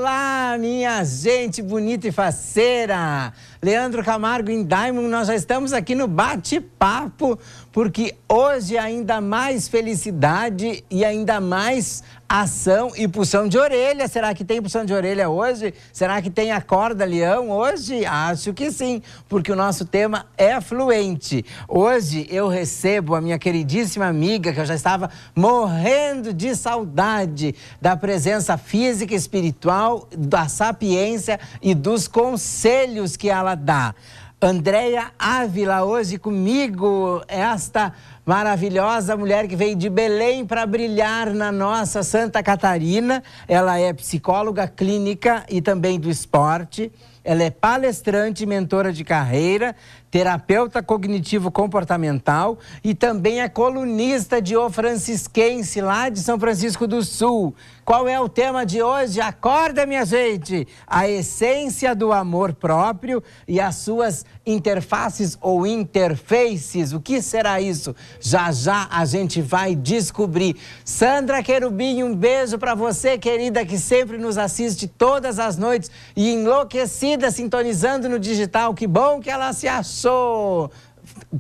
Olá, minha gente bonita e faceira! Leandro Camargo em Diamond, nós já estamos aqui no bate-papo, porque hoje ainda mais felicidade e ainda mais ação e puxão de orelha. Será que tem puxão de orelha hoje? Será que tem acorda leão hoje? Acho que sim, porque o nosso tema é fluente. Hoje eu recebo a minha queridíssima amiga, que eu já estava morrendo de saudade da presença física e espiritual, da sapiência e dos conselhos que ela dá. Andréia Ávila hoje comigo, esta maravilhosa mulher que veio de Belém para brilhar na nossa Santa Catarina. Ela é psicóloga clínica e também do esporte. Ela é palestrante e mentora de carreira, terapeuta cognitivo-comportamental e também é colunista de O Francisquense, lá de São Francisco do Sul. Qual é o tema de hoje? Acorda, minha gente! A essência do amor próprio e as suas interfaces ou interfaces. O que será isso? Já já a gente vai descobrir. Sandra Querubim, um beijo para você, querida, que sempre nos assiste todas as noites e enlouquecida, sintonizando no digital. Que bom que ela se achou!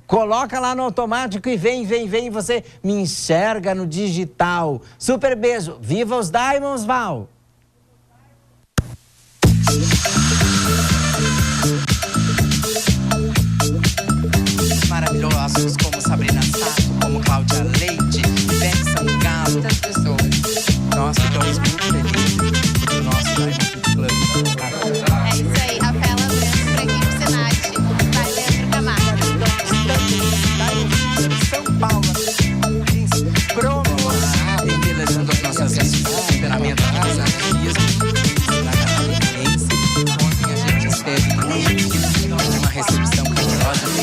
Coloca lá no automático e vem, você me enxerga no digital. Super beijo. Viva os Diamonds, Val! Maravilhosos como Sabrina Sato, como Cláudia Leite, Ivete Sangalo, tantas pessoas. Nossa, estamos muito felizes do nosso Diamond Club. É isso aí, Rafaela Branco, pra equipe Senat, vai Leandro Camargo. São Paulo, promo, embelezando as nossas vidas, temperamento, na Catarinense. Ontem a gente esteve numa recepção calorosa.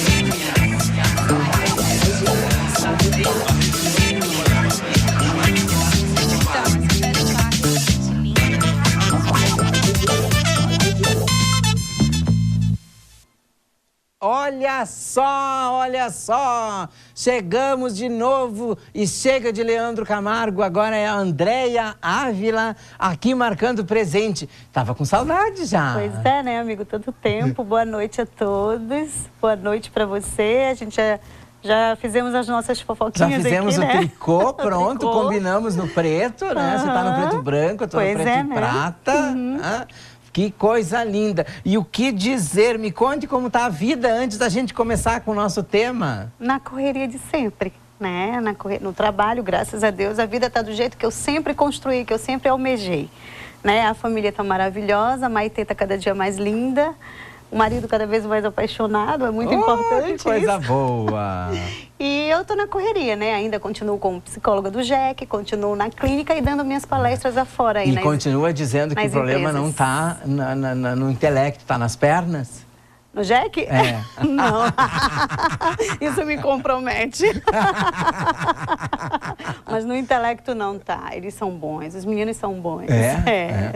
Olha só, chegamos de novo e chega de Leandro Camargo, agora é a Andréia Ávila aqui marcando presente. Tava com saudade já. Pois é, né, amigo? Tanto tempo. Boa noite a todos. Boa noite pra você. A gente já fizemos as nossas fofoquinhas aqui, já fizemos né? o tricô, pronto, combinamos no preto, né? Você tá no preto branco, eu tô no preto e prata. Que coisa linda. E o que dizer? Me conte como tá a vida antes da gente começar com o nosso tema. Na correria de sempre, né? No trabalho, graças a Deus, a vida tá do jeito que eu sempre construí, que eu sempre almejei. Né? A família tá maravilhosa, a Maitê tá cada dia mais linda. O marido cada vez mais apaixonado, é muito importante. Que coisa isso. boa! E eu tô na correria, né? Ainda continuo como psicóloga do JEC, continuo na clínica e dando minhas palestras afora. Aí e continua dizendo que o problema não tá no intelecto, tá nas pernas? No JEC? É. Não. Isso me compromete. Mas no intelecto não tá. Eles são bons. Os meninos são bons.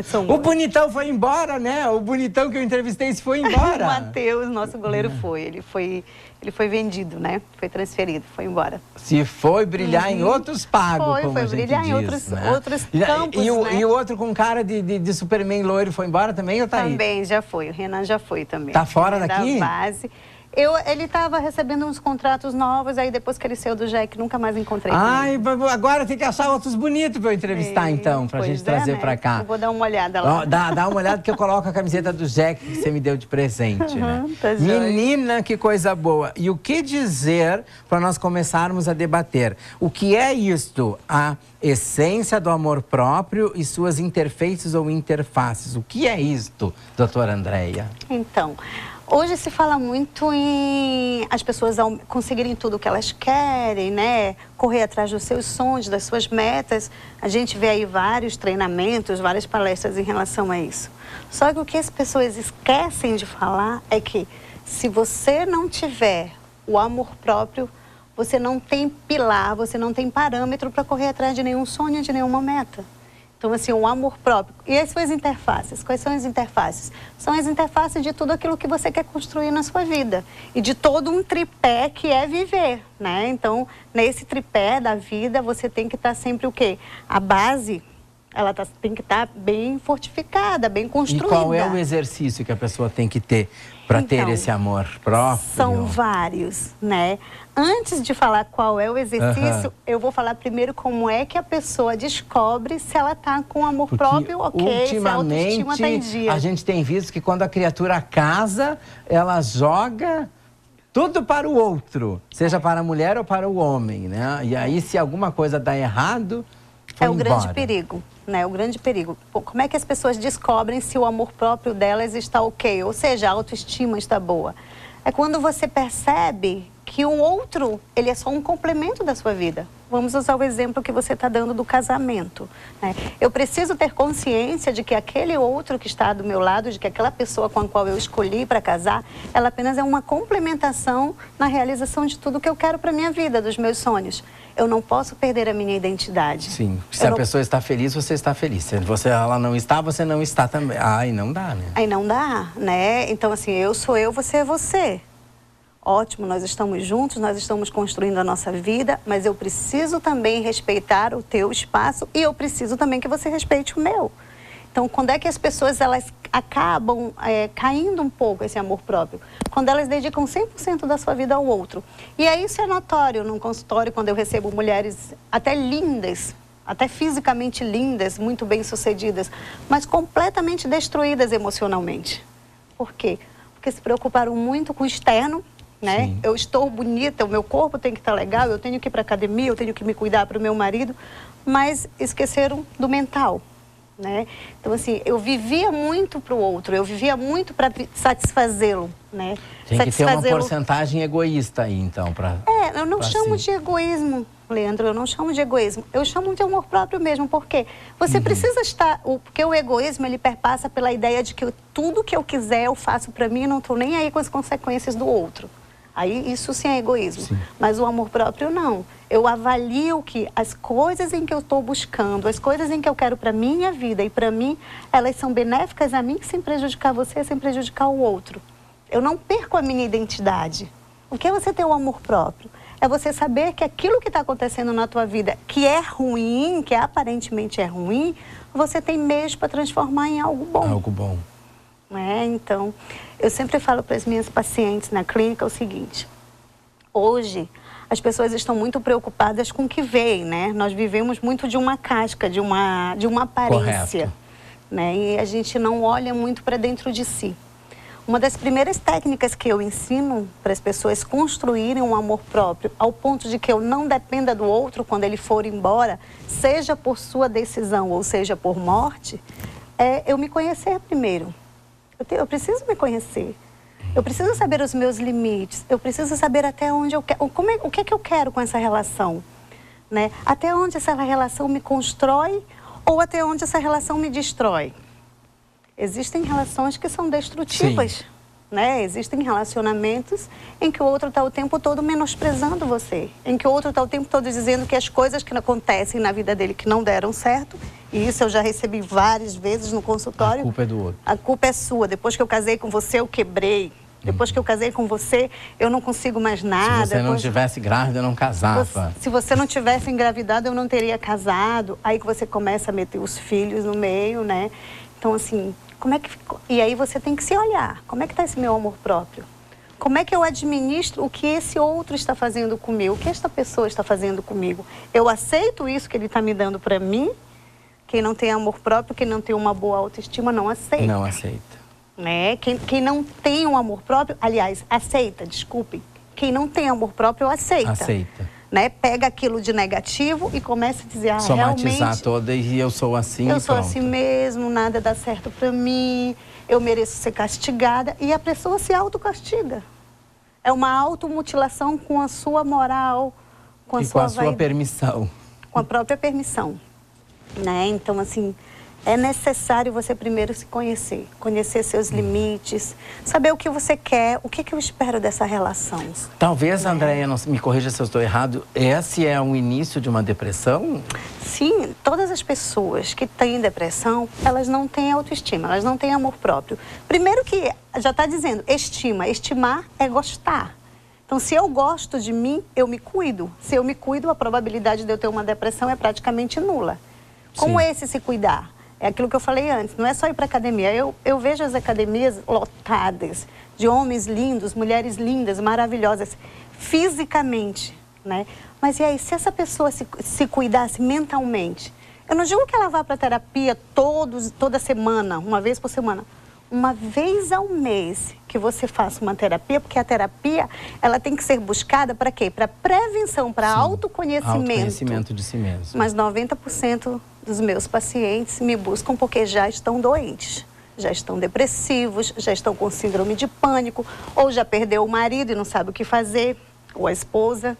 São bons. O bonitão foi embora, né? O bonitão que eu entrevistei se foi embora. O Matheus, nosso goleiro, foi. Ele foi vendido, né? Foi transferido, foi embora. Se foi brilhar em outros pagos, como a gente brilhar diz, em outros campos, e o outro com cara de Superman loiro foi embora também ou tá aí? Também, já foi. O Renan já foi também. Tá fora daqui? Da base. Ele estava recebendo uns contratos novos, aí depois que ele saiu do JEC, nunca mais encontrei com ele. Agora tem que achar outros bonitos para eu entrevistar, então, pra gente trazer, né, pra cá. Eu vou dar uma olhada lá. Dá uma olhada que eu coloco a camiseta do JEC que você me deu de presente, né? Tá. Menina, que coisa boa. E o que dizer para nós começarmos a debater? O que é isto? A essência do amor próprio e suas interfaces ou interfaces. O que é isto, doutora Andréia? Então, hoje se fala muito em as pessoas conseguirem tudo o que elas querem, né? Correr atrás dos seus sonhos, das suas metas. A gente vê aí vários treinamentos, várias palestras em relação a isso. Só que o que as pessoas esquecem de falar é que se você não tiver o amor próprio, você não tem pilar, você não tem parâmetro para correr atrás de nenhum sonho, de nenhuma meta. Então, assim, o amor próprio. E as suas interfaces? Quais são as interfaces? São as interfaces de tudo aquilo que você quer construir na sua vida. E de todo um tripé que é viver, né? Então, nesse tripé da vida, você tem que estar sempre o quê? A base Ela tem que estar bem fortificada, bem construída. E qual é o exercício que a pessoa tem que ter para ter esse amor próprio? São vários, né? Antes de falar qual é o exercício, eu vou falar primeiro como é que a pessoa descobre se ela está com amor próprio, ok, se a autoestima está em dia. A gente tem visto que quando a criatura casa, ela joga tudo para o outro, seja para a mulher ou para o homem, né? E aí, se alguma coisa dá errado, foi embora. Grande perigo, né? O grande perigo. Como é que as pessoas descobrem se o amor próprio delas está ok? Ou seja, a autoestima está boa. É quando você percebe que o outro, ele é só um complemento da sua vida. Vamos usar o exemplo que você está dando do casamento, né? Eu preciso ter consciência de que aquele outro que está do meu lado, de que aquela pessoa com a qual eu escolhi para casar, ela apenas é uma complementação na realização de tudo que eu quero para a minha vida, dos meus sonhos. Eu não posso perder a minha identidade. Sim, se a pessoa está feliz, você está feliz. Se ela não está, você não está também. Aí não dá, né? Aí não dá, né? Então, assim, eu sou eu, você é você. Ótimo, nós estamos juntos, nós estamos construindo a nossa vida, mas eu preciso também respeitar o teu espaço e eu preciso também que você respeite o meu. Então, quando é que as pessoas elas acabam caindo um pouco esse amor próprio? Quando elas dedicam 100% da sua vida ao outro. E aí isso é notório num consultório, quando eu recebo mulheres até lindas, até fisicamente lindas, muito bem-sucedidas, mas completamente destruídas emocionalmente. Por quê? Porque se preocuparam muito com o externo, né? Eu estou bonita, o meu corpo tem que estar legal, eu tenho que ir para a academia, eu tenho que me cuidar para o meu marido, mas esqueceram do mental, né? Então, assim, eu vivia muito para o outro, eu vivia muito para satisfazê-lo, né? Tem que ter uma porcentagem egoísta aí, então, para... eu não chamo de egoísmo, Leandro, eu não chamo de egoísmo, eu chamo de amor próprio mesmo, porque você precisa estar... Porque o egoísmo, ele perpassa pela ideia de que tudo que eu quiser eu faço para mim e não estou nem aí com as consequências do outro. Aí isso sim é egoísmo, sim. Mas o amor próprio não. Eu avalio que as coisas em que eu estou buscando, as coisas em que eu quero para minha vida e para mim, elas são benéficas a mim sem prejudicar você, sem prejudicar o outro. Eu não perco a minha identidade. O que é você ter o amor próprio? É você saber que aquilo que está acontecendo na tua vida, que é ruim, que aparentemente é ruim, você tem meios para transformar em algo bom. Algo bom. Então, eu sempre falo para as minhas pacientes na clínica o seguinte: hoje as pessoas estão muito preocupadas com o que veem, né? Nós vivemos muito de uma casca, de uma aparência, né? E a gente não olha muito para dentro de si. Uma das primeiras técnicas que eu ensino para as pessoas construírem um amor próprio, ao ponto de que eu não dependa do outro quando ele for embora, seja por sua decisão ou seja por morte, é eu me conhecer primeiro. Eu preciso me conhecer, eu preciso saber os meus limites, eu preciso saber até onde eu quero, o que é que eu quero com essa relação, né? Até onde essa relação me constrói ou até onde essa relação me destrói. Existem relações que são destrutivas, né? Existem relacionamentos em que o outro está o tempo todo menosprezando você, em que o outro está o tempo todo dizendo que as coisas que acontecem na vida dele que não deram certo, e isso eu já recebi várias vezes no consultório. A culpa é do outro. A culpa é sua. Depois que eu casei com você, eu quebrei. Depois que eu casei com você, eu não consigo mais nada. Se você não tivesse grávida, eu não casava. Se você não tivesse engravidado, eu não teria casado. Aí que você começa a meter os filhos no meio, né? Então, assim, como é que ficou? E aí você tem que se olhar. Como é que está esse meu amor próprio? Como é que eu administro o que esse outro está fazendo comigo? O que esta pessoa está fazendo comigo? Eu aceito isso que ele está me dando para mim? Quem não tem amor próprio, quem não tem uma boa autoestima, não aceita. Não aceita. Né? Quem não tem um amor próprio, aliás, aceita, desculpem. Quem não tem amor próprio, aceita. Aceita. Né? Pega aquilo de negativo e começa a dizer, somatizar realmente... toda e eu sou assim eu e sou pronto. assim mesmo, nada dá certo para mim, eu mereço ser castigada. E a pessoa se autocastiga. É uma automutilação com a sua moral, com a sua permissão. Com a própria permissão. Né? Então, assim, é necessário você primeiro se conhecer, conhecer seus limites, saber o que você quer, o que eu espero dessa relação. Talvez, Andréia, me corrija se eu estou errado, esse é o início de uma depressão? Sim, todas as pessoas que têm depressão, elas não têm autoestima, elas não têm amor próprio. Primeiro que, já está dizendo, estimar é gostar. Então, se eu gosto de mim, eu me cuido. Se eu me cuido, a probabilidade de eu ter uma depressão é praticamente nula. Como Sim. esse se cuidar? É aquilo que eu falei antes, não é só ir para academia. Eu vejo as academias lotadas de homens lindos, mulheres lindas, maravilhosas, fisicamente, né? Mas e aí, se essa pessoa se cuidasse mentalmente? Eu não digo que ela vá para terapia toda semana, uma vez por semana. Uma vez ao mês que você faça uma terapia, porque a terapia, ela tem que ser buscada para quê? Para prevenção, para autoconhecimento. Autoconhecimento de si mesmo. Mas 90% dos meus pacientes me buscam porque já estão doentes, já estão depressivos, já estão com síndrome de pânico, ou já perdeu o marido e não sabe o que fazer, ou a esposa.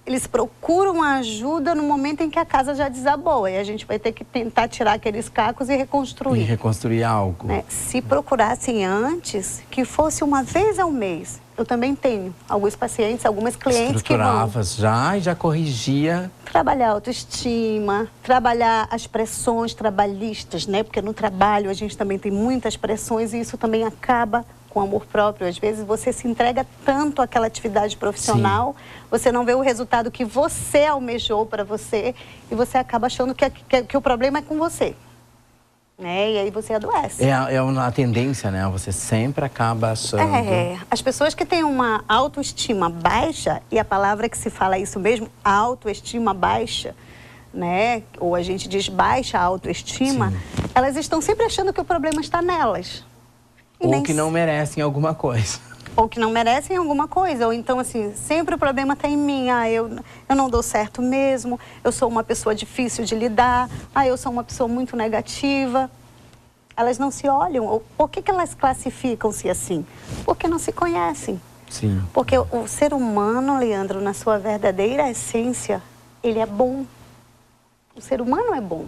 Eles procuram ajuda no momento em que a casa já desabou. E a gente vai ter que tentar tirar aqueles cacos e reconstruir. E reconstruir algo. Né? Se procurassem antes, que fosse uma vez ao mês. Eu também tenho alguns pacientes, algumas clientes que vão... Estruturava já e já corrigia. Trabalhar a autoestima, trabalhar as pressões trabalhistas, né? Porque no trabalho a gente também tem muitas pressões e isso também acaba com amor próprio. Às vezes você se entrega tanto àquela atividade profissional, você não vê o resultado que você almejou para você e você acaba achando que o problema é com você. Né? E aí você adoece. É uma tendência, né? Você sempre acaba achando... As pessoas que têm uma autoestima baixa, e a palavra que se fala é isso mesmo, autoestima baixa, né? Ou a gente diz baixa autoestima, elas estão sempre achando que o problema está nelas. Ou que não merecem alguma coisa. Ou que não merecem alguma coisa. Ou então, assim, sempre o problema está em mim. Eu não dou certo mesmo. Eu sou uma pessoa difícil de lidar. Eu sou uma pessoa muito negativa. Elas não se olham. Por que elas classificam-se assim? Porque não se conhecem. Sim. Porque o ser humano, Leandro, na sua verdadeira essência, ele é bom. O ser humano é bom.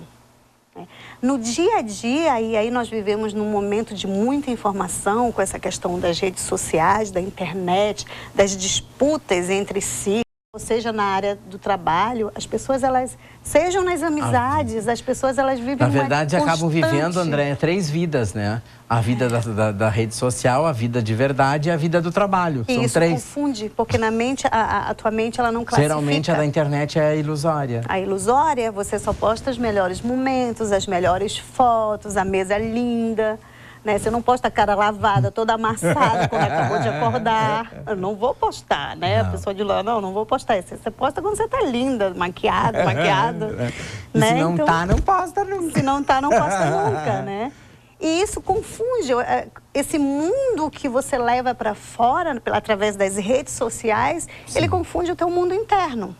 No dia a dia, e aí nós vivemos num momento de muita informação com essa questão das redes sociais, da internet, das disputas entre si, ou seja, na área do trabalho, as pessoas, elas, sejam nas amizades, as pessoas, elas vivem na verdade, uma acabam constante... vivendo, André, 3 vidas, né? A vida da rede social, a vida de verdade e a vida do trabalho. E são isso 3. confunde, porque na mente, a tua mente, ela não classifica. Geralmente a da internet é ilusória. A ilusória, você só posta os melhores momentos, as melhores fotos, a mesa linda, né? Você não posta a cara lavada, toda amassada, quando acabou de acordar. Eu não vou postar, né? Não. A pessoa de lá, não vou postar isso. Você posta quando você tá linda, maquiada. E né? se não então, tá, não posta nunca. Se não tá, não posta nunca, né? E isso confunde esse mundo que você leva para fora, através das redes sociais, ele confunde o teu mundo interno,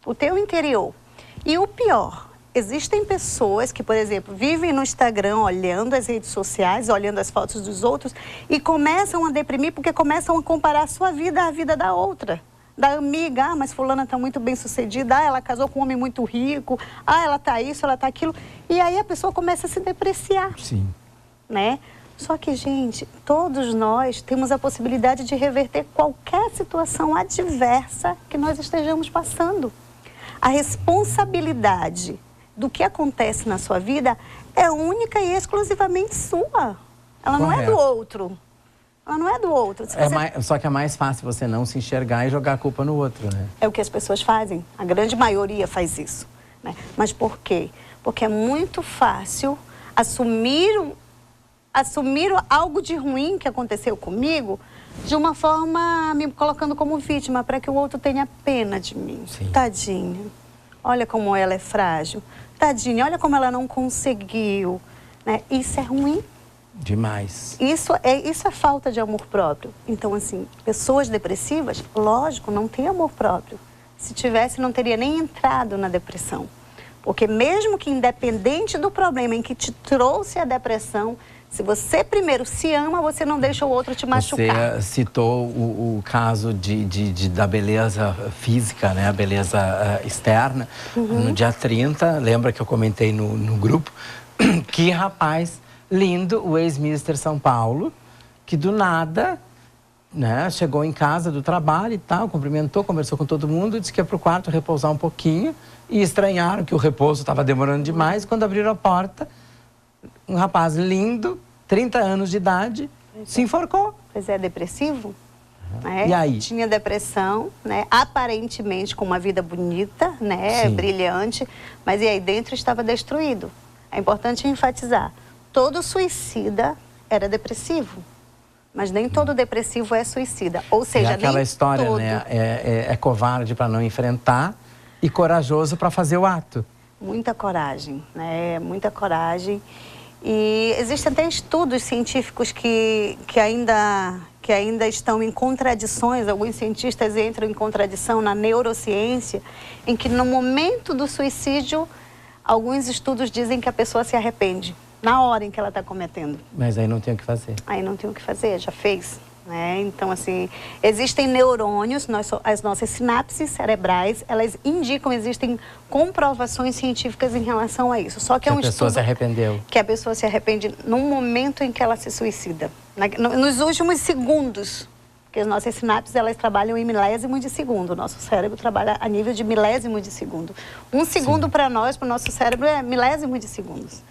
o teu interior. E o pior, existem pessoas que, por exemplo, vivem no Instagram olhando as redes sociais, olhando as fotos dos outros e começam a deprimir porque começam a comparar a sua vida à vida da outra. Da amiga, mas fulana está muito bem sucedida, ela casou com um homem muito rico, ela está isso, ela está aquilo. E aí a pessoa começa a se depreciar. Sim. Né? Só que, gente, todos nós temos a possibilidade de reverter qualquer situação adversa que nós estejamos passando. A responsabilidade do que acontece na sua vida é única e exclusivamente sua. Ela não é do outro. Ela não é do outro. Só que é mais fácil você não se enxergar e jogar a culpa no outro, né? É o que as pessoas fazem. A grande maioria faz isso. Né? Mas por quê? Porque é muito fácil assumir algo de ruim que aconteceu comigo de uma forma me colocando como vítima para que o outro tenha pena de mim. Sim. Tadinha. Olha como ela é frágil. Tadinha, olha como ela não conseguiu. Né? Isso é ruim. Demais. Isso é falta de amor próprio. Então, assim, pessoas depressivas, lógico, não têm amor próprio. Se tivesse, não teria nem entrado na depressão. Porque mesmo que independente do problema em que te trouxe a depressão, se você primeiro se ama, você não deixa o outro te machucar. Você citou o caso da beleza física, né? A beleza externa. No dia 30, lembra que eu comentei no grupo? Que rapaz lindo, o ex-Mister São Paulo, que do nada, né, chegou em casa do trabalho e tal, cumprimentou, conversou com todo mundo, disse que ia pro quarto repousar um pouquinho e estranharam que o repouso estava demorando demais. Quando abriram a porta, um rapaz lindo, 30 anos de idade, se enforcou. Pois é, depressivo? Né? E aí? Tinha depressão, né? Aparentemente com uma vida bonita, né? Sim. Brilhante, mas e aí dentro estava destruído. É importante enfatizar, todo suicida era depressivo, mas nem todo depressivo é suicida. Ou seja, é aquela nem história, todo... né? É covarde para não enfrentar e corajoso para fazer o ato. Muita coragem, né? Muita coragem. E existem até estudos científicos que ainda estão em contradições, alguns cientistas entram em contradição na neurociência, em que no momento do suicídio, alguns estudos dizem que a pessoa se arrepende, na hora em que ela está cometendo. Mas aí não tem o que fazer. Aí não tem o que fazer, já fez. Né? Então, assim, existem neurônios, as nossas sinapses cerebrais, elas indicam, existem comprovações científicas em relação a isso. Só que é um a pessoa estudo se arrependeu. que a pessoa se arrepende no momento em que ela se suicida. Nos últimos segundos, porque as nossas sinapses, elas trabalham em milésimos de segundo. O nosso cérebro trabalha a nível de milésimo de segundo. Um segundo para nós, para o nosso cérebro, é milésimo de segundos.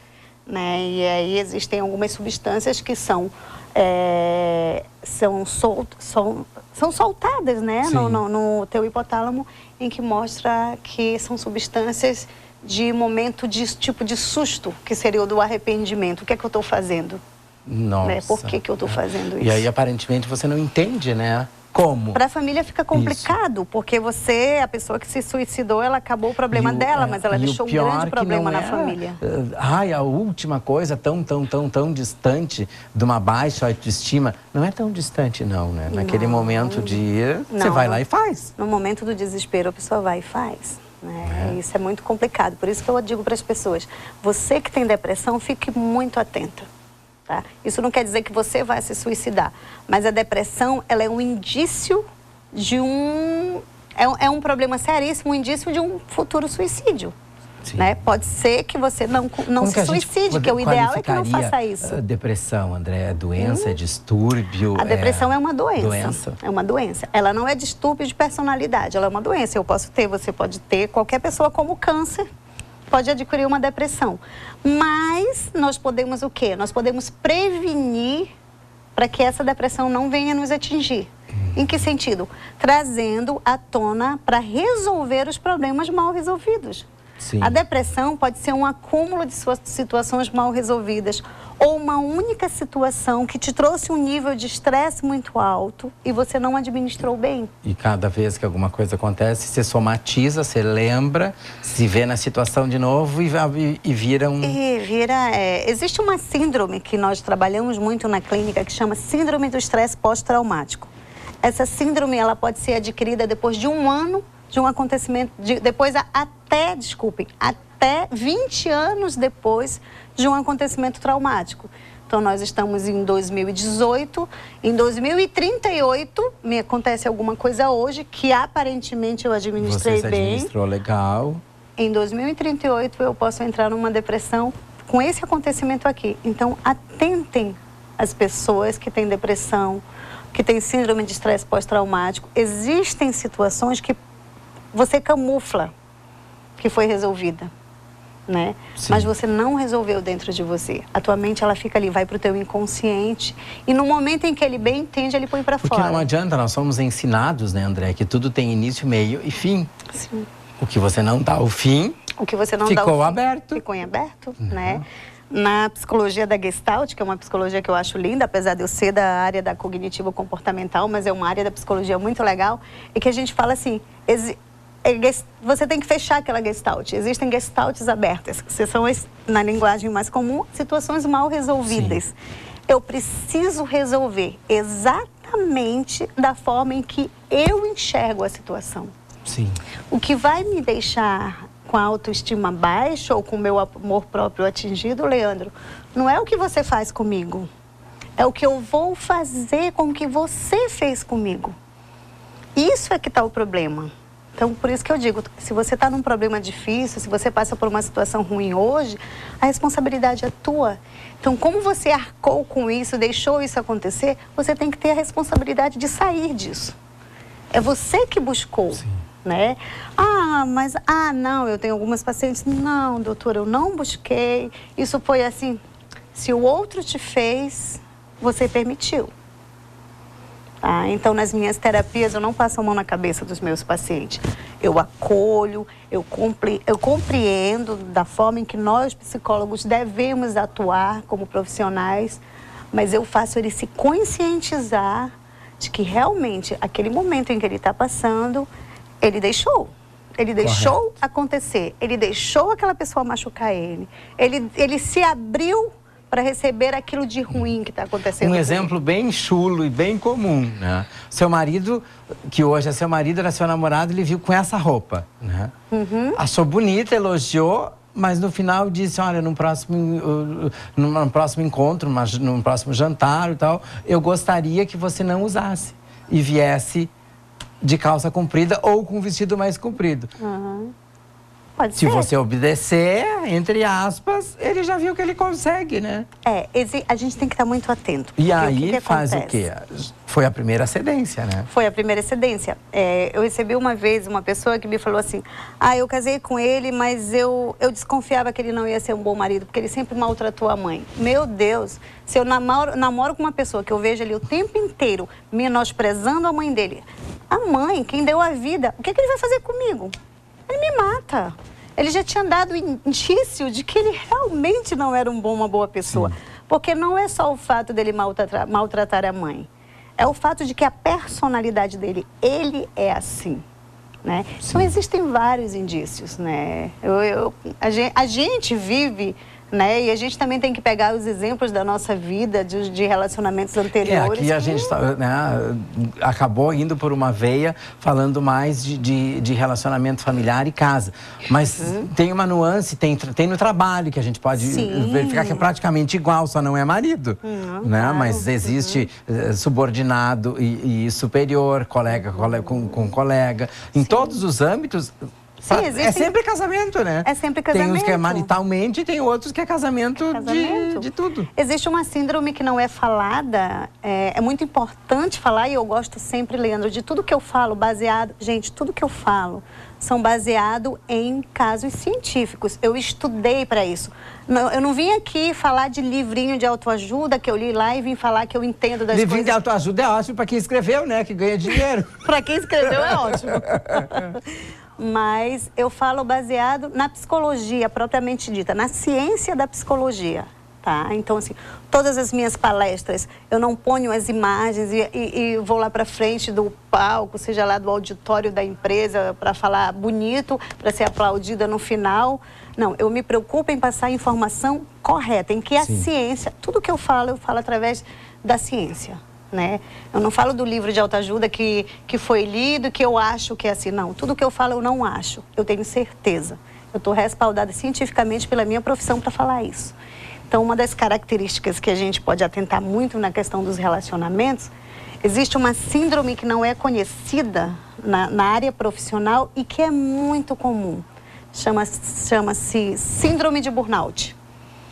Né? E aí existem algumas substâncias que são soltadas, né? no teu hipotálamo, em que mostra que são substâncias de momento de tipo de susto, que seria o do arrependimento. O que é que eu estou fazendo? Nossa. Né? Por que eu estou fazendo isso? E aí, aparentemente, você não entende, né? Como? Para a família fica complicado, isso. Porque a pessoa que se suicidou, ela acabou o problema dela, mas ela deixou um grande problema na família. A última coisa tão distante de uma baixa autoestima, não é tão distante não, né? Naquele momento você vai lá e faz. No momento do desespero, a pessoa vai e faz. Né? Isso é muito complicado, por isso que eu digo para as pessoas, você que tem depressão, fique muito atenta. Tá? Isso não quer dizer que você vai se suicidar, mas a depressão, ela é um indício de é um problema seríssimo, um indício de um futuro suicídio. Né? Pode ser que você não se suicide, que o ideal é que não faça isso. Depressão, André, é doença, é distúrbio? A depressão é uma doença. É uma doença. Ela não é distúrbio de personalidade, ela é uma doença. Eu posso ter, você pode ter, qualquer pessoa como câncer pode adquirir uma depressão. Mas nós podemos o quê? Nós podemos prevenir para que essa depressão não venha nos atingir. Em que sentido? Trazendo à tona para resolver os problemas mal resolvidos. Sim. A depressão pode ser um acúmulo de suas situações mal resolvidas ou uma única situação que te trouxe um nível de estresse muito alto e você não administrou bem. E cada vez que alguma coisa acontece, você somatiza, você lembra, se vê na situação de novo e vira um... Existe uma síndrome que nós trabalhamos muito na clínica que chama síndrome do estresse pós-traumático. Essa síndrome ela pode ser adquirida depois de um ano de um acontecimento, até 20 anos depois de um acontecimento traumático. Então, nós estamos em 2018, em 2038, me acontece alguma coisa hoje que aparentemente eu administrei bem. Você administrou legal. Em 2038, eu posso entrar numa depressão com esse acontecimento aqui. Então, atentem as pessoas que têm depressão, que têm síndrome de estresse pós-traumático. Existem situações que você camufla que foi resolvida, né? Mas você não resolveu dentro de você. A tua mente, ela fica ali, vai para o teu inconsciente e no momento em que ele bem entende, ele põe para fora. Porque não adianta, nós somos ensinados, né, André, que tudo tem início, meio e fim. Sim. O que você não dá o fim, ficou aberto. Ficou em aberto, né? Na psicologia da Gestalt, que é uma psicologia que eu acho linda, apesar de eu ser da área da cognitivo-comportamental, mas é uma área da psicologia muito legal, e que a gente fala assim, você tem que fechar aquela gestalt. Existem gestaltes abertas, que são, na linguagem mais comum, situações mal resolvidas. Sim. Eu preciso resolver exatamente da forma em que eu enxergo a situação. Sim. O que vai me deixar com a autoestima baixa ou com o meu amor próprio atingido, Leandro, não é o que você faz comigo. É o que eu vou fazer com o que você fez comigo. Isso é que está o problema. Então, por isso que eu digo, se você está num problema difícil, se você passa por uma situação ruim hoje, a responsabilidade é tua. Então, como você arcou com isso, deixou isso acontecer, você tem que ter a responsabilidade de sair disso. É você que buscou. Sim. Né? Não, eu tenho algumas pacientes, não, doutora, eu não busquei, isso foi assim, se o outro te fez, você permitiu. Tá? Então, nas minhas terapias, eu não passo a mão na cabeça dos meus pacientes. Eu acolho, eu compreendo da forma em que nós, psicólogos, devemos atuar como profissionais, mas eu faço ele se conscientizar de que realmente, aquele momento em que ele está passando, ele deixou. Ele deixou acontecer, ele deixou aquela pessoa machucar ele. Ele se abriu para receber aquilo de ruim que está acontecendo. Um exemplo bem chulo e bem comum, né? Seu marido, que hoje é seu marido, era seu namorado, ele viu com essa roupa, né? Achou bonita, elogiou, mas no final disse, olha, num próximo encontro, num próximo jantar e tal, eu gostaria que você não usasse e viesse de calça comprida ou com vestido mais comprido. Pode Se ser. você obedecer, entre aspas, ele já viu que ele consegue, né? A gente tem que estar muito atento. E porque aí que faz o acontece? quê? Foi a primeira cedência, né? Foi a primeira cedência. Eu recebi uma vez uma pessoa que me falou assim, eu casei com ele, mas eu desconfiava que ele não ia ser um bom marido, porque ele sempre maltratou a mãe. Meu Deus, se eu namoro com uma pessoa que eu vejo ali o tempo inteiro menosprezando a mãe dele, a mãe, quem deu a vida, o que ele vai fazer comigo? Ele me mata. Ele já tinha dado indício de que ele realmente não era uma boa pessoa. Sim. Porque não é só o fato dele maltratar a mãe. É o fato de que a personalidade dele, ele é assim, né? Então existem vários indícios, né? A gente vive, né? E a gente também tem que pegar os exemplos da nossa vida, de relacionamentos anteriores. Aqui a gente né, acabou indo por uma veia falando mais de relacionamento familiar e casa. Mas tem uma nuance, tem no trabalho que a gente pode verificar que é praticamente igual, só não é marido. Né? Claro. Mas existe subordinado e superior, colega com colega. Em todos os âmbitos... Sim, é sempre casamento, né? É sempre casamento. Tem uns que é maritalmente e tem outros que é casamento. De tudo. Existe uma síndrome que não é falada, é muito importante falar, e eu gosto sempre, Leandro, de tudo que eu falo baseado... Gente, tudo que eu falo são baseado em casos científicos. Eu estudei para isso. Eu não vim aqui falar de livrinho de autoajuda que eu li lá e vim falar que eu entendo das livrinho coisas... de autoajuda é ótimo para quem escreveu, né? Que ganha dinheiro. Para quem escreveu é ótimo. Mas eu falo baseado na psicologia propriamente dita, na ciência da psicologia, tá? Então, assim, todas as minhas palestras, eu não ponho as imagens e vou lá para frente do palco, seja lá do auditório da empresa, para falar bonito, para ser aplaudida no final. Não, eu me preocupo em passar a informação correta, em que a ciência, tudo que eu falo através da ciência. Né? Eu não falo do livro de autoajuda que foi lido, que eu acho que é assim. Não, tudo que eu falo eu não acho. Eu tenho certeza. Eu estou respaldada cientificamente pela minha profissão para falar isso. Então, uma das características que a gente pode atentar muito na questão dos relacionamentos, existe uma síndrome que não é conhecida na área profissional e que é muito comum. Chama-se síndrome de burnout.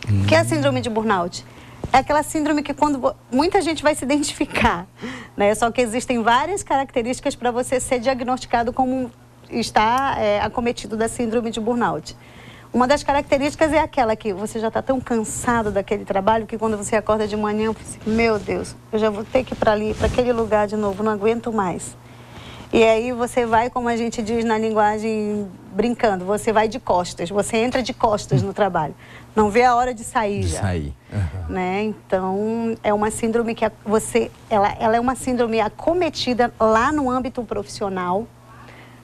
O que é a síndrome de burnout? É aquela síndrome que muita gente vai se identificar, né? Só que existem várias características para você ser diagnosticado como está acometido da síndrome de burnout. Uma das características é aquela que você já está tão cansado daquele trabalho que quando você acorda de manhã, você diz, meu Deus, eu já vou ter que ir para ali, para aquele lugar de novo, não aguento mais. E aí você vai, como a gente diz na linguagem brincando, você vai de costas, você entra de costas no trabalho. Não vê a hora de sair já. Né? Então, é uma síndrome que ela é uma síndrome acometida lá no âmbito profissional,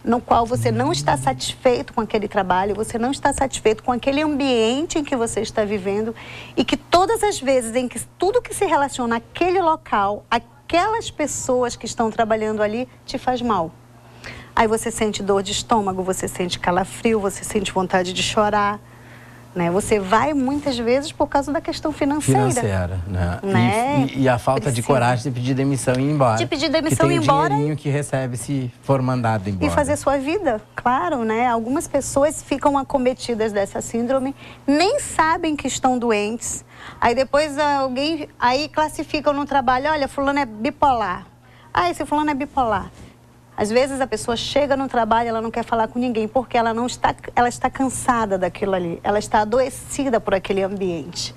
no qual você não está satisfeito com aquele trabalho, você não está satisfeito com aquele ambiente em que você está vivendo e que todas as vezes em que tudo que se relaciona àquele local, aquelas pessoas que estão trabalhando ali, te faz mal. Aí você sente dor de estômago, você sente calafrio, você sente vontade de chorar, né? Você vai muitas vezes por causa da questão financeira. Né? E a falta de coragem de pedir demissão e ir embora. De pedir demissão e ir embora. Que tem o dinheirinho que recebe se for mandado embora. E fazer sua vida, claro, né? Algumas pessoas ficam acometidas dessa síndrome, nem sabem que estão doentes. Aí depois alguém classifica no trabalho, olha, fulano é bipolar. Esse fulano é bipolar. Às vezes a pessoa chega no trabalho, ela não quer falar com ninguém, porque ela está cansada daquilo ali. Ela está adoecida por aquele ambiente.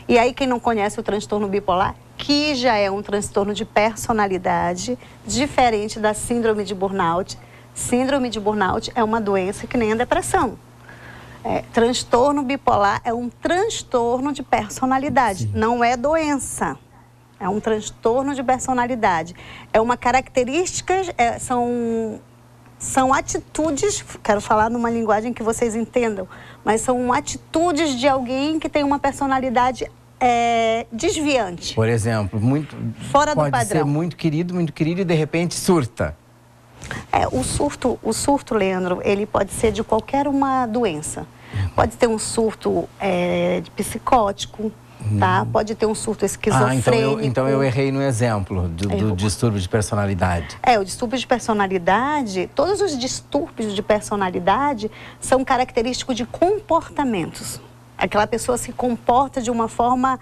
E aí quem não conhece o transtorno bipolar que já é um transtorno de personalidade, diferente da síndrome de burnout. Síndrome de burnout é uma doença que nem a depressão. Transtorno bipolar é um transtorno de personalidade, sim, não é doença. É um transtorno de personalidade. É uma característica, são atitudes, quero falar numa linguagem que vocês entendam, mas são atitudes de alguém que tem uma personalidade desviante. Por exemplo, fora do padrão. Pode ser muito querido e de repente surta. O surto, Leandro, ele pode ser de qualquer uma doença. Pode ter um surto psicótico, tá? Pode ter um surto esquizofrênico. Então eu errei no exemplo do distúrbio de personalidade. O distúrbio de personalidade, todos os distúrbios de personalidade são característicos de comportamentos. Aquela pessoa se comporta de uma forma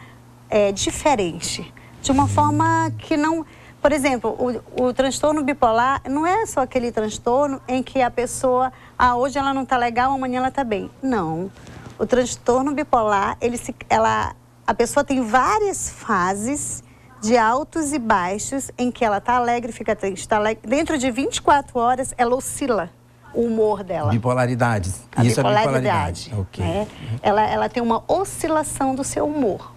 diferente, de uma forma que não... Por exemplo, o transtorno bipolar não é só aquele transtorno em que a pessoa, hoje ela não está legal, amanhã ela está bem. Não. O transtorno bipolar, a pessoa tem várias fases de altos e baixos em que ela está alegre, fica triste. Dentro de 24 horas, ela oscila o humor dela. Bipolaridade. Isso é bipolaridade. Okay. Ela tem uma oscilação do seu humor.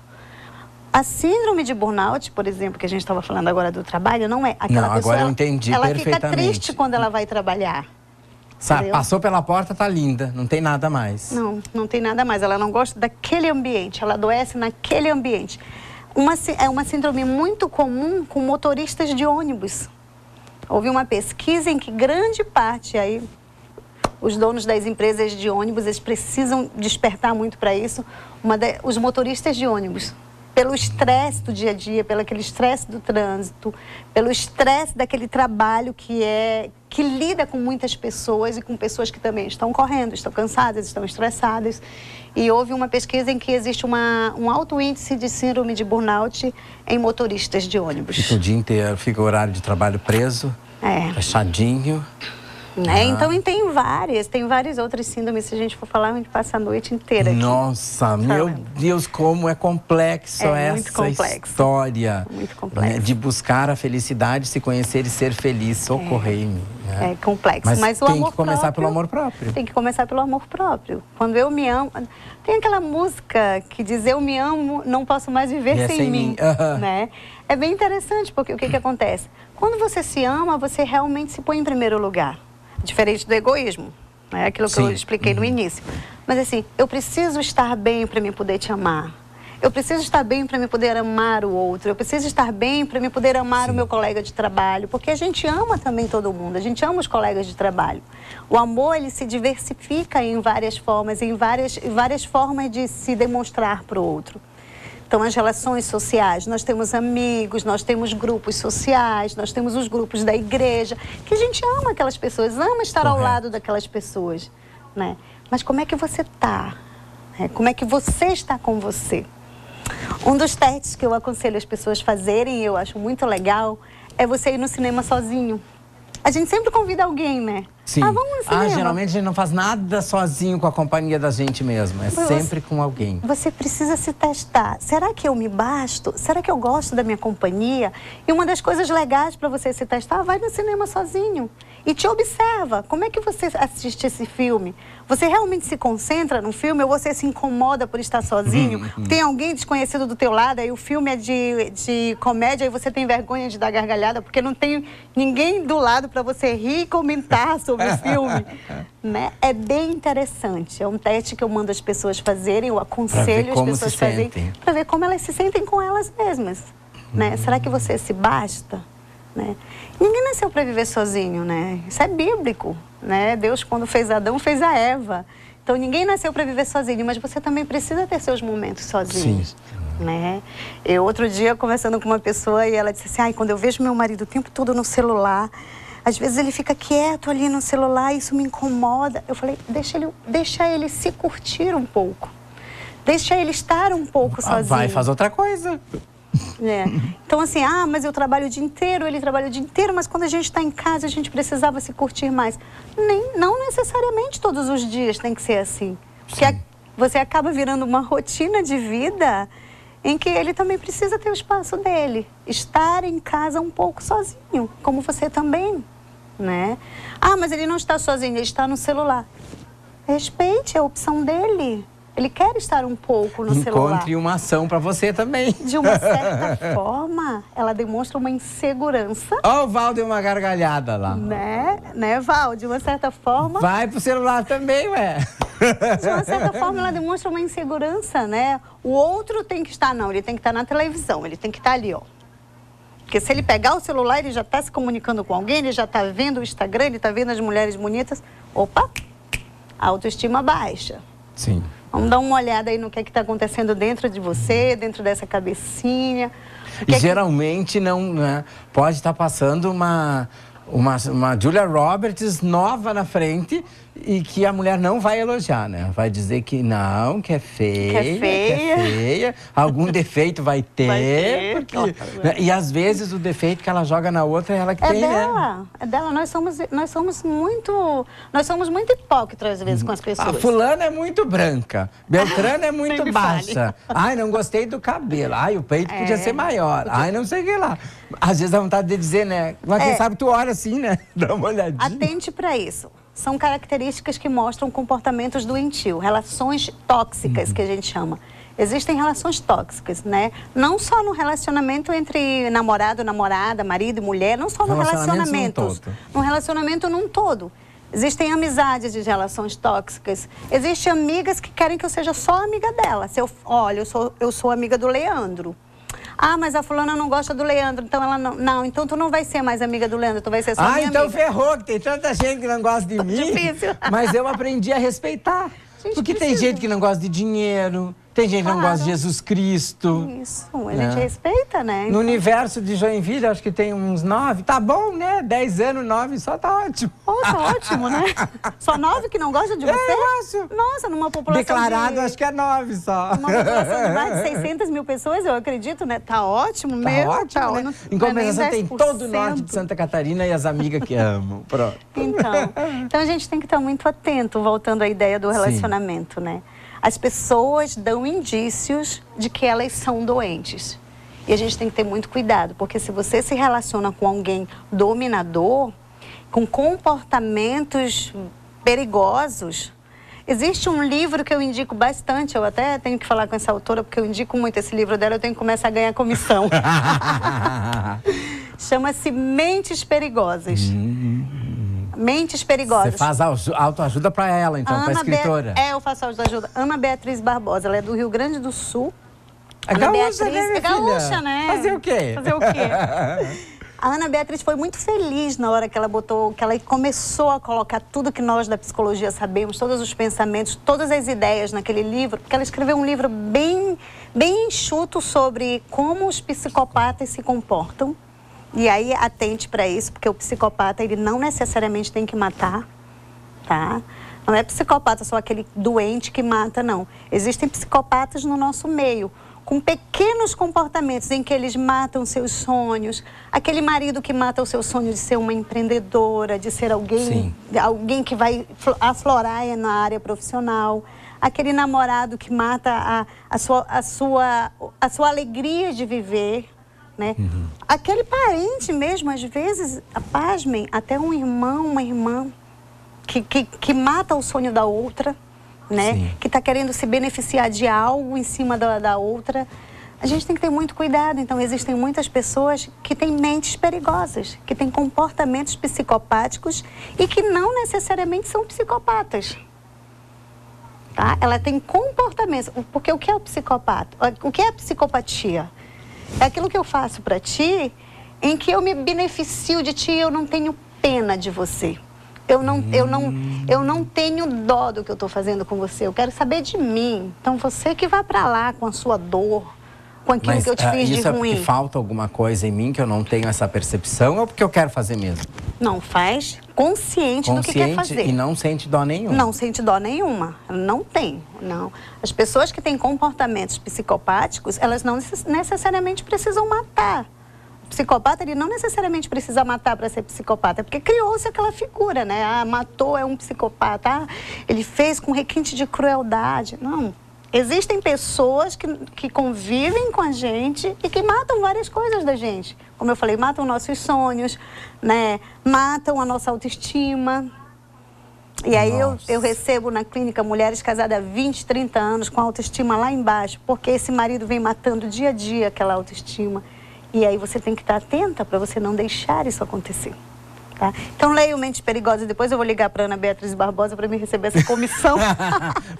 A síndrome de burnout, por exemplo, que a gente estava falando agora do trabalho, não é aquela pessoa... Agora eu entendi perfeitamente. Ela fica triste quando ela vai trabalhar. Sabe, passou pela porta, tá linda, não tem nada mais. Não tem nada mais. Ela não gosta daquele ambiente, ela adoece naquele ambiente. É uma síndrome muito comum com motoristas de ônibus. Houve uma pesquisa em que grande parte aí... Os donos das empresas de ônibus, eles precisam despertar muito para isso. Os motoristas de ônibus... Pelo estresse do dia a dia, pelo aquele estresse do trânsito, pelo estresse daquele trabalho que lida com muitas pessoas e com pessoas que também estão correndo, estão cansadas, estão estressadas. E houve uma pesquisa em que existe um alto índice de síndrome de burnout em motoristas de ônibus. Fica o dia inteiro, fica o horário de trabalho preso, fechadinho. Então tem várias outras síndromes. Se a gente for falar, a gente passa a noite inteira aqui. Nossa, meu Deus, como é complexo essa história. Muito complexo. De buscar a felicidade, se conhecer e ser feliz. Socorrei-me. É complexo, mas o tem amor que começar próprio, pelo amor próprio. Tem que começar pelo amor próprio. Quando eu me amo... Tem aquela música que diz, eu me amo, não posso mais viver sem mim. Né? É bem interessante, porque o que acontece? Quando você se ama, você realmente se põe em primeiro lugar. Diferente do egoísmo, né? Aquilo que eu expliquei no início. Mas assim, eu preciso estar bem para me poder te amar. Eu preciso estar bem para me poder amar o outro. Eu preciso estar bem para me poder amar o meu colega de trabalho. Porque a gente ama também todo mundo. A gente ama os colegas de trabalho. O amor, ele se diversifica em várias formas, em várias formas de se demonstrar para o outro. Então, as relações sociais, nós temos amigos, nós temos grupos sociais, nós temos os grupos da igreja, que a gente ama aquelas pessoas, ama estar ao lado daquelas pessoas, né? Mas como é que você está? Como é que você está com você? Um dos testes que eu aconselho as pessoas fazerem, e eu acho muito legal, é você ir no cinema sozinho. A gente sempre convida alguém, né? Sim. Vamos no cinema. Geralmente a gente não faz nada sozinho com a companhia da gente mesmo. Sempre com alguém. Você precisa se testar. Será que eu me basto? Será que eu gosto da minha companhia? E uma das coisas legais para você se testar, vai no cinema sozinho. E te observa. Como é que você assiste esse filme? Você realmente se concentra no filme ou você se incomoda por estar sozinho? Tem alguém desconhecido do teu lado, aí o filme é de comédia e você tem vergonha de dar gargalhada porque não tem ninguém do lado para você rir e comentar sobre o filme. Né? É bem interessante. É um teste que eu mando as pessoas fazerem, eu aconselho as pessoas a fazerem para ver como elas se sentem com elas mesmas. Né? Será que você se basta? Né? Ninguém nasceu para viver sozinho, né? Isso é bíblico, né? Deus, quando fez Adão, fez a Eva. Então, ninguém nasceu para viver sozinho, mas você também precisa ter seus momentos sozinho. Sim. Né? Eu, outro dia, conversando com uma pessoa, e ela disse assim, quando eu vejo meu marido o tempo todo no celular, às vezes ele fica quieto ali no celular, isso me incomoda. Eu falei, deixa ele se curtir um pouco. Deixa ele estar um pouco sozinho. Vai, faz outra coisa. Então assim, mas eu trabalho o dia inteiro, ele trabalha o dia inteiro, mas quando a gente está em casa a gente precisava se curtir mais. Não necessariamente todos os dias tem que ser assim. Porque você acaba virando uma rotina de vida em que ele também precisa ter o espaço dele. Estar em casa um pouco sozinho, como você também, né? Ah, mas ele não está sozinho, ele está no celular. Respeite a opção dele. Ele quer estar um pouco no celular. Encontre uma ação para você também. De uma certa forma, ela demonstra uma insegurança. Ó, o Val deu uma gargalhada lá. Né, Val? De uma certa forma... Vai pro celular também, ué. De uma certa forma, ela demonstra uma insegurança, né? O outro tem que estar, não, ele tem que estar na televisão, ele tem que estar ali, ó. Porque se ele pegar o celular, ele já está se comunicando com alguém, ele já está vendo o Instagram, ele está vendo as mulheres bonitas. Opa, a autoestima baixa. Sim. Vamos dar uma olhada aí no que está acontecendo dentro de você, dentro dessa cabecinha. E geralmente não, né, pode estar passando uma Julia Roberts nova na frente e que a mulher não vai elogiar, né? Vai dizer que não, que é feia, que é feia. Algum defeito vai ter. Porque, né? E às vezes o defeito que ela joga na outra é ela que tem, dela, né? É dela. Nós somos muito hipócritas às vezes com as pessoas. A fulana é muito branca, Beltrana é muito baixa. Ai, não gostei do cabelo. Ai, o peito podia ser maior. Ai, não sei o que lá. Às vezes dá vontade de dizer, né? Mas quem sabe tu olha assim, né? Dá uma olhadinha. Atente para isso. São características que mostram comportamentos doentios, relações tóxicas, que a gente chama. Existem relações tóxicas, né? Não só no relacionamento entre namorado, namorada, marido e mulher, não só no relacionamento. No relacionamento num todo. Existem amizades de relações tóxicas. Existem amigas que querem que eu seja só amiga dela. Olha, eu sou amiga do Leandro. Ah, mas a fulana não gosta do Leandro, então ela não... Não, então tu não vai ser mais amiga do Leandro, tu vai ser só minha então amiga. Ferrou, que tem tanta gente que não gosta de mim. Difícil. Mas eu aprendi a respeitar. Porque tem gente que não gosta de dinheiro, tem gente que não gosta de Jesus Cristo. Isso, a gente respeita, né? No universo de Joinville, acho que tem uns 9. Tá bom, né? 10 anos, 9, só tá ótimo. Tá ótimo, né? Só 9 que não gostam de você? Eu acho. Nossa, numa população declarado, acho que é 9 só. Uma população de mais de 600 mil pessoas, eu acredito, né? Tá ótimo mesmo. Ótimo, tá né? Em compensação, tem todo o norte de Santa Catarina e as amigas que amam. Pronto. Então a gente tem que estar muito atento, voltando à ideia do relacionamento, né? As pessoas dão indícios de que elas são doentes. E a gente tem que ter muito cuidado, porque se você se relaciona com alguém dominador, com comportamentos perigosos... Existe um livro que eu indico bastante, eu até tenho que falar com essa autora, porque eu indico muito esse livro dela, eu tenho que começar a ganhar comissão. Chama-se Mentes Perigosas. Mentes Perigosas. Você faz autoajuda para ela, então, para a escritora. Eu faço autoajuda. Ana Beatriz Barbosa, ela é do Rio Grande do Sul. É gaúcha, né, minha filha? Gaúcha, né? Fazer o quê? Fazer o quê? A Ana Beatriz foi muito feliz na hora que ela começou a colocar tudo que nós da psicologia sabemos, todos os pensamentos, todas as ideias naquele livro, porque ela escreveu um livro bem enxuto sobre como os psicopatas se comportam. E aí, atente para isso, porque o psicopata, ele não necessariamente tem que matar, tá? Não é psicopata só aquele doente que mata, não. Existem psicopatas no nosso meio, com pequenos comportamentos em que eles matam seus sonhos. Aquele marido que mata o seu sonho de ser uma empreendedora, de ser alguém que vai aflorar na área profissional. Aquele namorado que mata a sua alegria de viver, né? Aquele parente mesmo, às vezes, pasmem, até um irmão, uma irmã, que mata o sonho da outra, né? Que está querendo se beneficiar de algo em cima da outra. A gente tem que ter muito cuidado. Então, existem muitas pessoas que têm mentes perigosas, que têm comportamentos psicopáticos e que não necessariamente são psicopatas. Tá? Ela tem comportamentos. Porque o que é o psicopata? O que é a psicopatia? É aquilo que eu faço para ti, em que eu me beneficio de ti e eu não tenho pena de você. Eu não tenho dó do que eu estou fazendo com você. Eu quero saber de mim. Então, você que vai para lá com a sua dor, com aquilo que eu te fiz de ruim. Isso é porque falta alguma coisa em mim que eu não tenho essa percepção ou porque eu quero fazer mesmo? Não, faz consciente do que quer fazer. E não sente dó nenhuma? Não sente dó nenhuma. Não tem, não. As pessoas que têm comportamentos psicopáticos, elas não necessariamente precisam matar. O psicopata, ele não necessariamente precisa matar para ser psicopata, porque criou-se aquela figura, né? Matou, é um psicopata. Ele fez com requinte de crueldade. Não. Existem pessoas que convivem com a gente e que matam várias coisas da gente. Como eu falei, matam nossos sonhos, né? Matam a nossa autoestima. E aí eu recebo na clínica mulheres casadas há 20, 30 anos com a autoestima lá embaixo, porque esse marido vem matando dia a dia aquela autoestima. E aí você tem que estar atenta para você não deixar isso acontecer. Tá? Então leio Mentes Perigosas, depois eu vou ligar para Ana Beatriz Barbosa para me receber essa comissão.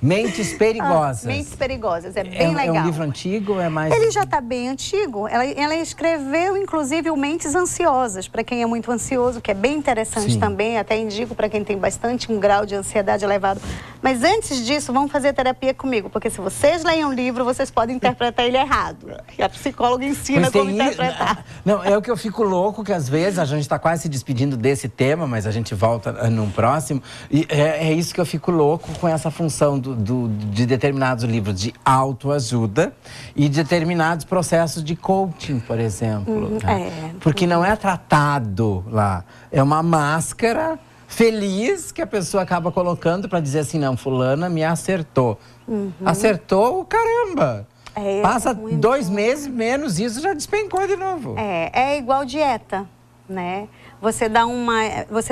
Mentes Perigosas. Mentes Perigosas, é bem legal. É um livro antigo ou é mais... Ele já está bem antigo. Ela escreveu, inclusive, o Mentes Ansiosas, para quem é muito ansioso, que é bem interessante Sim. também, até indico para quem tem bastante um grau de ansiedade elevado. Mas antes disso, vão fazer terapia comigo, porque se vocês leem um livro, vocês podem interpretar ele errado. E a psicóloga ensina como interpretar. Não, é o que eu fico louco, que às vezes a gente está quase se despedindo desse tema, mas a gente volta num próximo. E é isso que eu fico louco com essa função de determinados livros de autoajuda e determinados processos de coaching, por exemplo. Né? Porque não é tratado lá. É uma máscara feliz que a pessoa acaba colocando para dizer assim, não, fulana me acertou. Acertou, caramba! Passa 2 meses, menos isso, já despencou de novo. É igual dieta, né? Você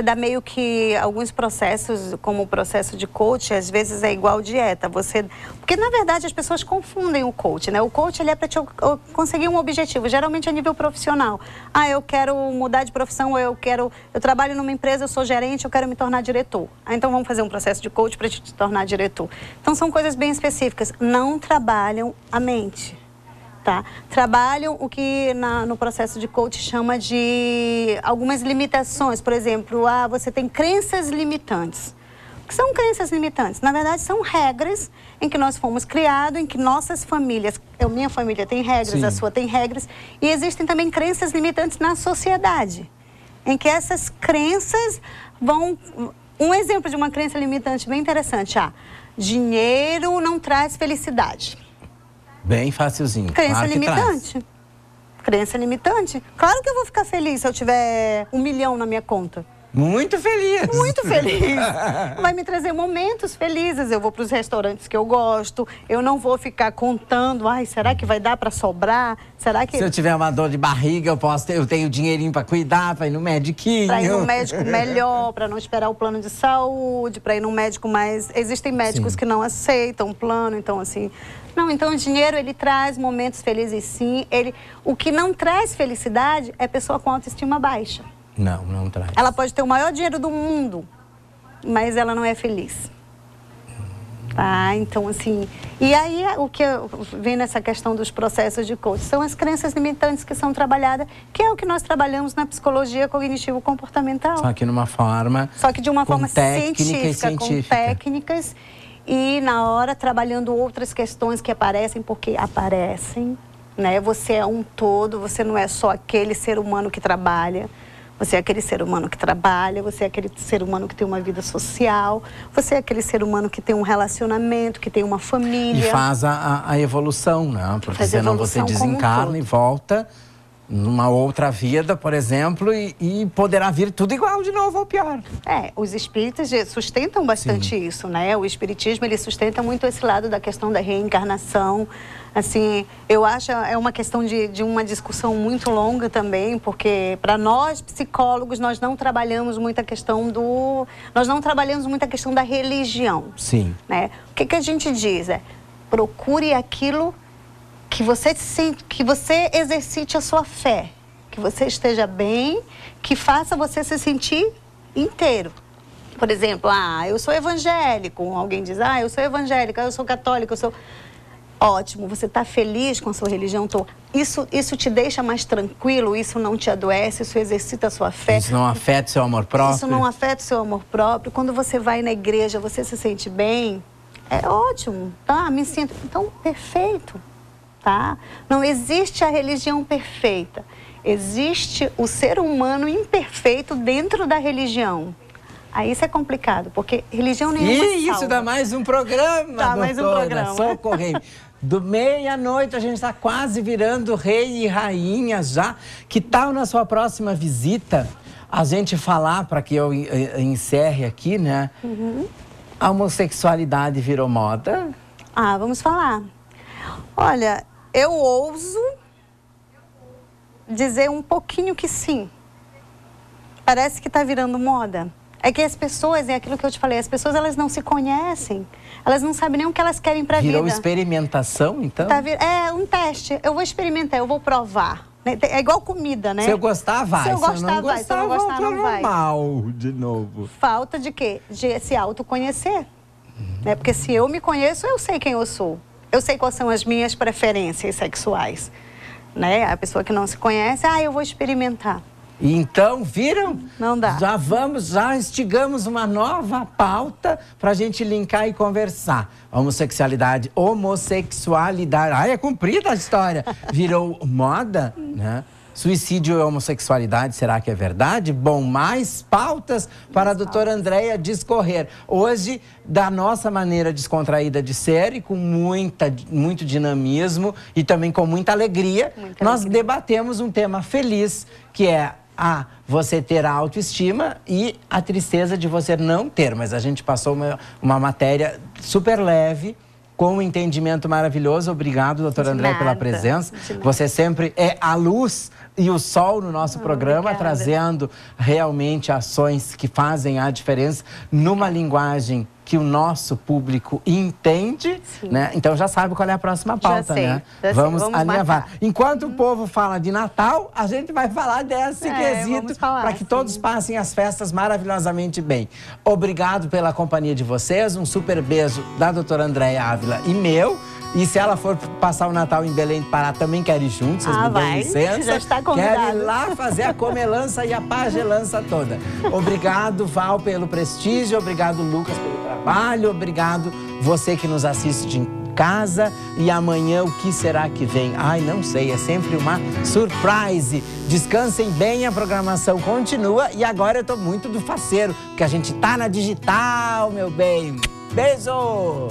dá meio que alguns processos, como o processo de coach, às vezes é igual dieta. Porque, na verdade, as pessoas confundem o coach, né? O coach, ele é para te conseguir um objetivo, geralmente a nível profissional. Ah, eu quero mudar de profissão, eu trabalho numa empresa, eu sou gerente, eu quero me tornar diretor. Ah, então vamos fazer um processo de coach para te tornar diretor. Então, são coisas bem específicas. Não trabalham a mente. Tá? Trabalham o que no processo de coach chama de algumas limitações. Por exemplo, você tem crenças limitantes. O que são crenças limitantes? Na verdade, são regras em que nós fomos criados, em que nossas famílias, minha família tem regras, Sim. a sua tem regras, e existem também crenças limitantes na sociedade, em que essas crenças vão... Um exemplo de uma crença limitante bem interessante, dinheiro não traz felicidade. Bem facilzinho. Crença limitante. Crença limitante. Claro que eu vou ficar feliz se eu tiver 1 milhão na minha conta. Muito feliz. Muito feliz. Vai me trazer momentos felizes. Eu vou para os restaurantes que eu gosto. Eu não vou ficar contando. Será que vai dar para sobrar? Será que... Se eu tiver uma dor de barriga, eu tenho dinheirinho para cuidar, para ir no mediquinho. Para ir no médico melhor, para não esperar o plano de saúde, para ir no médico mais... Existem médicos Sim. que não aceitam o plano, então assim... Não, então o dinheiro, ele traz momentos felizes sim. O que não traz felicidade é pessoa com autoestima baixa. Não traz. Ela pode ter o maior dinheiro do mundo, mas ela não é feliz. Tá? Então, assim... E aí, o que vem nessa questão dos processos de coaching são as crenças limitantes que são trabalhadas, que é o que nós trabalhamos na psicologia cognitivo-comportamental. Só que numa forma... Só que de uma forma científica. Com técnicas... E na hora trabalhando outras questões que aparecem, porque aparecem, né? Você é um todo, você não é só aquele ser humano que trabalha. Você é aquele ser humano que trabalha, você é aquele ser humano que tem uma vida social, você é aquele ser humano que tem um relacionamento, que tem uma família. E faz a evolução, né? Porque senão você desencarna e volta numa outra vida, por exemplo, e poderá vir tudo igual de novo ou pior. Os espíritas sustentam bastante Sim. isso, né? O espiritismo, ele sustenta muito esse lado da questão da reencarnação. Assim, eu acho é uma questão de uma discussão muito longa também, porque para nós psicólogos nós não trabalhamos muito a questão da religião. Sim. Né? O que a gente diz procure aquilo que você exercite a sua fé, que você esteja bem, que faça você se sentir inteiro. Por exemplo, eu sou evangélico, alguém diz, eu sou evangélica, eu sou católica, eu sou... Ótimo, você está feliz com a sua religião? Isso te deixa mais tranquilo, isso não te adoece, isso exercita a sua fé. Isso não afeta o seu amor próprio? Isso não afeta o seu amor próprio. Quando você vai na igreja, você se sente bem, é ótimo, tá? Me sinto... Então, perfeito. Tá? Não existe a religião perfeita. Existe o ser humano imperfeito dentro da religião. Aí isso é complicado, porque religião nenhuma salva. Isso dá mais um programa, doutora. Mais um programa. Socorrendo. Do meia-noite a gente está quase virando rei e rainha já. Que tal na sua próxima visita a gente falar, para que eu encerre aqui, né? A homossexualidade virou moda? Vamos falar. Olha, eu ouso dizer um pouquinho que sim. Parece que está virando moda. É que as pessoas, é aquilo que eu te falei, as pessoas elas não se conhecem. Elas não sabem nem o que elas querem para a vida. Virou experimentação, então? É um teste. Eu vou experimentar, eu vou provar. É igual comida, né? Se eu gostar, vai. Se eu gostar, vai. Se eu não gostar, não vai. Mal, de novo. Falta de quê? De se autoconhecer. Né? Porque se eu me conheço, eu sei quem eu sou. Eu sei quais são as minhas preferências sexuais. Né? A pessoa que não se conhece, eu vou experimentar. Então, viram? Não dá. Já instigamos uma nova pauta para a gente linkar e conversar. Homossexualidade, homossexualidade. É comprida a história. Virou moda, né? Suicídio e homossexualidade, será que é verdade? Bom, mais pautas para a doutora Andréia discorrer. Hoje, da nossa maneira descontraída de ser e com muito dinamismo e também com muita alegria, nós debatemos um tema feliz, que é você ter a autoestima e a tristeza de você não ter. Mas a gente passou uma matéria super leve, com um entendimento maravilhoso. Obrigado, doutora Andréia, pela presença. Você sempre é a luz e o sol no nosso programa, obrigada. Trazendo realmente ações que fazem a diferença numa linguagem que o nosso público entende, né? Então já sabe qual é a próxima pauta, né? Vamos alinhavar. Enquanto o povo fala de Natal, a gente vai falar desse quesito para que todos passem as festas maravilhosamente bem. Obrigado pela companhia de vocês, um super beijo da doutora Andréia Ávila e meu. E se ela for passar o Natal em Belém do Pará, também quer ir junto, vocês me dão licença. Já está convidado. Quero ir lá fazer a comelança e a pagelança toda. Obrigado, Val, pelo prestígio. Obrigado, Lucas, pelo trabalho. Obrigado, você que nos assiste em casa. E amanhã, o que será que vem? Não sei, é sempre uma surprise. Descansem bem, a programação continua. E agora eu tô muito do faceiro, porque a gente tá na digital, meu bem. Beijo!